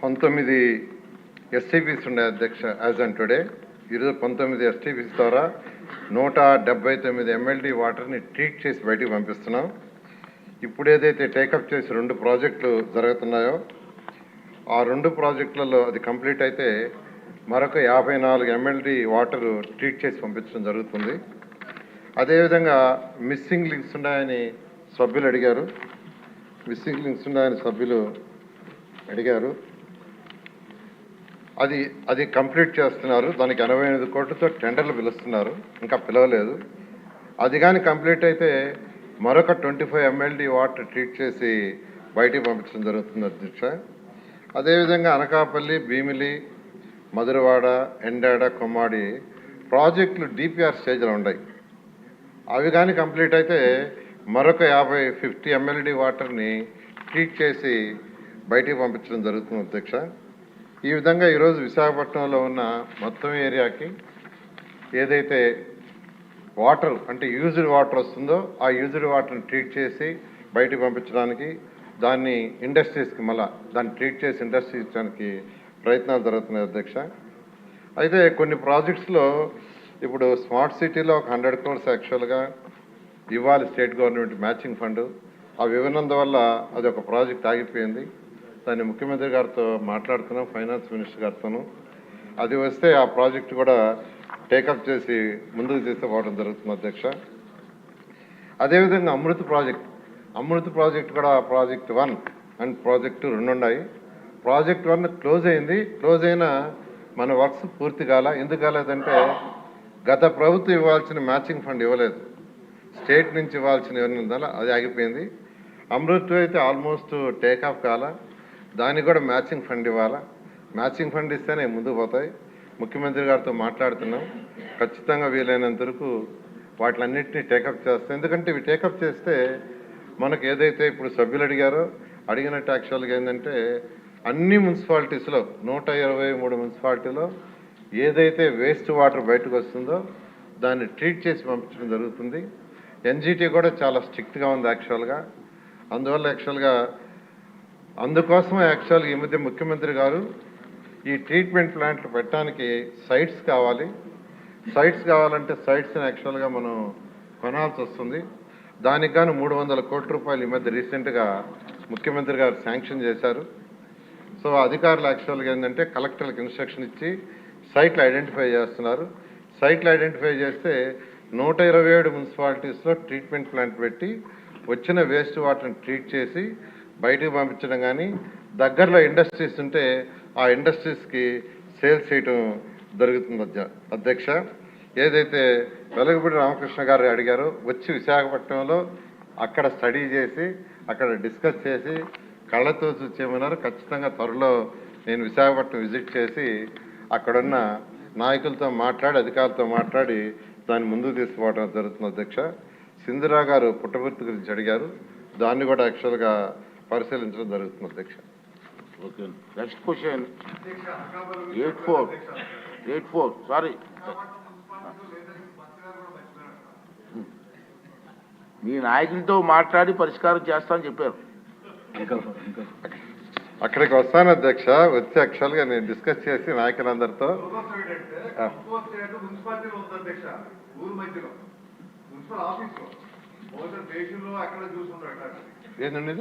19 STPs ఉన్నాయి అధ్యక్ష. As on today ఈరోజు 19 ఎస్టీపీస్ ద్వారా 179 ఎంఎల్డీ వాటర్ని ట్రీట్ చేసి బయటికి పంపిస్తున్నాం. ఇప్పుడు ఏదైతే టేకప్ చేసి 2 ప్రాజెక్టులు జరుగుతున్నాయో ఆ 2 ప్రాజెక్టులలో అది కంప్లీట్ అయితే మరొక 54 ఎంఎల్డీ వాటర్ ట్రీట్ చేసి పంపించడం జరుగుతుంది. అదేవిధంగా మిస్సింగ్ లింక్స్ ఉన్నాయని సభ్యులు అడిగారు. అది కంప్లీట్ చేస్తున్నారు. దానికి 88 కోట్లతో టెండర్లు పిలుస్తున్నారు, ఇంకా పిలవలేదు. అది కానీ కంప్లీట్ అయితే మరొక 25 ఎంఎల్డీ వాటర్ ట్రీట్ చేసి బయటికి పంపించడం జరుగుతుంది అధ్యక్ష. అదేవిధంగా అనకాపల్లి, భీమిలి, మధురవాడ, ఎండాడ, కొమ్మాడి ప్రాజెక్టులు డిపిఆర్ స్టేజ్లో ఉన్నాయి. అవి కానీ కంప్లీట్ అయితే మరొక 50 ఎంఎల్డీ వాటర్ని ట్రీట్ చేసి బయటికి పంపించడం జరుగుతుంది అధ్యక్ష. ఈ విధంగా ఈరోజు విశాఖపట్నంలో ఉన్న మొత్తం ఏరియాకి ఏదైతే వాటర్ అంటే యూజ్డ్ వాటర్ వస్తుందో ఆ యూజ్డ్ వాటర్ని ట్రీట్ చేసి బయటికి పంపించడానికి, దాన్ని ఇండస్ట్రీస్కి దాన్ని ట్రీట్ చేసి ఇండస్ట్రీ ఇచ్చడానికి ప్రయత్నాలు జరుగుతున్నాయి అధ్యక్ష. అయితే కొన్ని ప్రాజెక్ట్స్లో ఇప్పుడు స్మార్ట్ సిటీలో ఒక 100 crores యాక్చువల్గా ఇవ్వాలి స్టేట్ గవర్నమెంట్ మ్యాచింగ్ ఫండ్. అవి ఇవ్వనందువల్ల అది ఒక ప్రాజెక్ట్ ఆగిపోయింది. దాన్ని ముఖ్యమంత్రి గారితో మాట్లాడుతున్నాం, ఫైనాన్స్ మినిస్టర్ గారితోనూ. అది వస్తే ఆ ప్రాజెక్ట్ కూడా టేకప్ చేసి ముందుకు తీసుకుపోవడం జరుగుతుంది అధ్యక్ష. అదేవిధంగా అమృత్ ప్రాజెక్ట్ కూడా ప్రాజెక్ట్ 1 అండ్ ప్రాజెక్ట్ 2 ఉన్నాయి. ప్రాజెక్ట్ 1 క్లోజ్ అయినా మన వర్క్స్ పూర్తి ఎందుకు కాలేదంటే గత ప్రభుత్వం ఇవ్వాల్సిన మ్యాచింగ్ ఫండ్ ఇవ్వలేదు, స్టేట్ నుంచి ఇవ్వాల్సిన ఇవ్వనందువల్ల అది ఆగిపోయింది. అమృత్ అయితే ఆల్మోస్ట్ టేకాఫ్ దానికి కూడా మ్యాచింగ్ ఫండ్ ఇవ్వాలా. మ్యాచింగ్ ఫండ్ ఇస్తేనే ముందుకు పోతాయి. ముఖ్యమంత్రి గారితో మాట్లాడుతున్నాం, ఖచ్చితంగా వీలైనంత వరకు వాటిలన్నింటినీ టేకప్ చేస్తాం. ఎందుకంటే ఇవి టేకప్ చేస్తే మనకు ఏదైతే ఇప్పుడు సభ్యులు అడిగినట్టు యాక్చువల్గా ఏంటంటే అన్ని మున్సిపాలిటీస్లో 123 మున్సిపాలిటీలో ఏదైతే వేస్ట్ వాటర్ బయటకు వస్తుందో దాన్ని ట్రీట్ చేసి పంపించడం జరుగుతుంది. ఎన్జిటి కూడా చాలా స్ట్రిక్ట్గా ఉంది యాక్చువల్గా. అందుకోసం యాక్చువల్గా ఈ మధ్య ముఖ్యమంత్రి గారు ఈ ట్రీట్మెంట్ ప్లాంట్లు పెట్టడానికి సైట్స్ కావాలంటే సైట్స్ని యాక్చువల్గా మనం కొనాల్సి వస్తుంది. దానికి గాను 300 కోట్ల రూపాయలు ఈ మధ్య రీసెంట్గా ముఖ్యమంత్రి గారు శాంక్షన్ చేశారు. సో అధికారులు యాక్చువల్గా ఏంటంటే కలెక్టర్లకు ఇన్స్ట్రక్షన్ ఇచ్చి సైట్లు ఐడెంటిఫై చేస్తున్నారు. సైట్లు ఐడెంటిఫై చేస్తే 127 మున్సిపాలిటీస్లో ట్రీట్మెంట్ ప్లాంట్ పెట్టి వచ్చిన వేస్ట్ వాటర్ని ట్రీట్ చేసి బయటకు పంపించడం, కానీ దగ్గరలో ఇండస్ట్రీస్ ఉంటే ఆ ఇండస్ట్రీస్కి సేల్స్ చేయడం జరుగుతుంది అధ్యక్ష. ఏదైతే వెలగపూడి రామకృష్ణ గారు అడిగారో వచ్చి విశాఖపట్నంలో అక్కడ స్టడీ చేసి అక్కడ డిస్కస్ చేసి కళ్ళతో చూసేమన్నారు. ఖచ్చితంగా త్వరలో నేను విశాఖపట్నం విజిట్ చేసి అక్కడున్న నాయకులతో మాట్లాడి అధికారులతో మాట్లాడి దాన్ని ముందుకు తీసుకుపోవడం జరుగుతుంది అధ్యక్ష. సింధురా గారు పుట్టపర్తి గురించి అడిగారు, దాన్ని కూడా యాక్చువల్గా పరిశీలించడం జరుగుతుంది అధ్యక్ష. ఓకే, నెక్స్ట్ క్వశ్చన్ 84 సారీ, మీ నాయకులతో మాట్లాడి పరిష్కారం చేస్తామని చెప్పారు. అక్కడికి వస్తాను అధ్యక్ష. వచ్చి యాక్చువల్గా నేను డిస్కస్ చేసి నాయకులందరితో ఏంటండి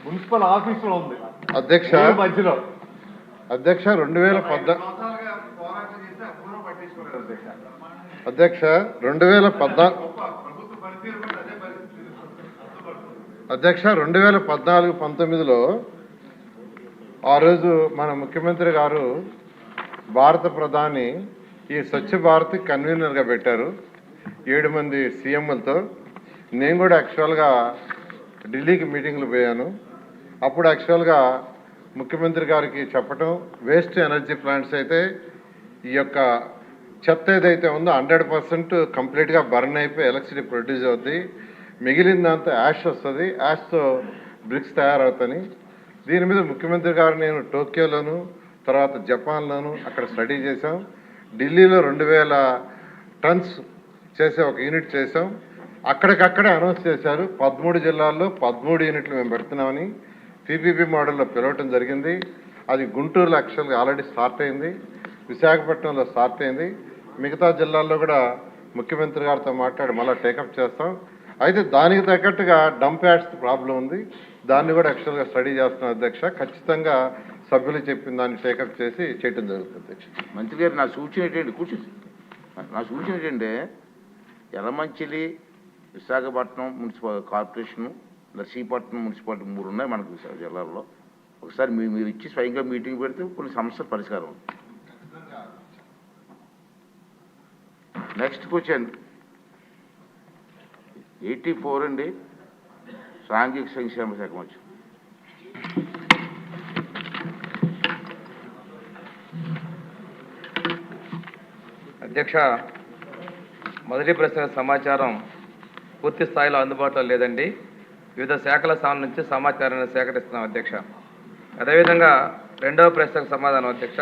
మున్సిపల్ ఆఫీసులో ఉంది అధ్యక్ష. 2014 2019లో ఆ రోజు మన ముఖ్యమంత్రి గారు భారత ప్రధాని ఈ స్వచ్ఛ భారత్ కన్వీనర్గా పెట్టారు 7 మంది సీఎంలతో. నేను కూడా యాక్చువల్గా ఢిల్లీకి మీటింగ్లు పోయాను. అప్పుడు యాక్చువల్గా ముఖ్యమంత్రి గారికి చెప్పటం, వేస్ట్ ఎనర్జీ ప్లాంట్స్ అయితే ఈ యొక్క చెత్త ఏదైతే ఉందో 100% కంప్లీట్గా బర్న్ అయిపోయి ఎలక్ట్రిసిటీ ప్రొడ్యూస్ అవుతుంది, మిగిలిన దాంతో యాష్ వస్తుంది, యాష్తో బ్రిక్స్ తయారవుతాయి. దీని మీద ముఖ్యమంత్రి గారు నేను టోక్యోలోను తర్వాత జపాన్లోను అక్కడ స్టడీ చేశాం. ఢిల్లీలో 2000 టన్స్ చేసే ఒక యూనిట్ చేసాం. అక్కడికక్కడే అనౌన్స్ చేశారు 13 జిల్లాల్లో 13 యూనిట్లు మేము పెడుతున్నామని. పీపీపీ మోడల్లో పిలవటం జరిగింది. అది గుంటూరులో యాక్చువల్గా ఆల్రెడీ స్టార్ట్ అయింది, విశాఖపట్నంలో స్టార్ట్ అయింది. మిగతా జిల్లాల్లో కూడా ముఖ్యమంత్రి గారితో మాట్లాడి మళ్ళీ టేకప్ చేస్తాం. అయితే దానికి తగ్గట్టుగా డంప్ యార్డ్స్ ప్రాబ్లం ఉంది, దాన్ని కూడా యాక్చువల్గా స్టడీ చేస్తున్నాం అధ్యక్ష. ఖచ్చితంగా సభ్యులు చెప్పిన దాన్ని టేకప్ చేసి చేయటం జరుగుతుంది అధ్యక్ష. మంత్రి గారు నా సూచన ఏంటంటే కూర్చోండి, నా సూచన ఏంటంటే Yelamanchili, Visakhapatnam municipal corporation, Narsipatnam municipality 3 ఉన్నాయి మనకు జిల్లాలో. ఒకసారి మీరు ఇచ్చి స్వయంగా మీటింగ్ పెడితే కొన్ని సమస్యలు పరిష్కారం ఉంది. నెక్స్ట్ క్వశ్చన్ 84 అండి, సాంఘిక సంక్షేమ శాఖ మంత్రి. అధ్యక్ష, మొదటి ప్రశ్న సమాచారం పూర్తి స్థాయిలో అందుబాటులో లేదండి. వివిధ శాఖల స్థానం నుంచి సమాచారాన్ని సేకరిస్తున్నాం అధ్యక్ష. అదేవిధంగా రెండవ ప్రశ్నకు సమాధానం అధ్యక్ష.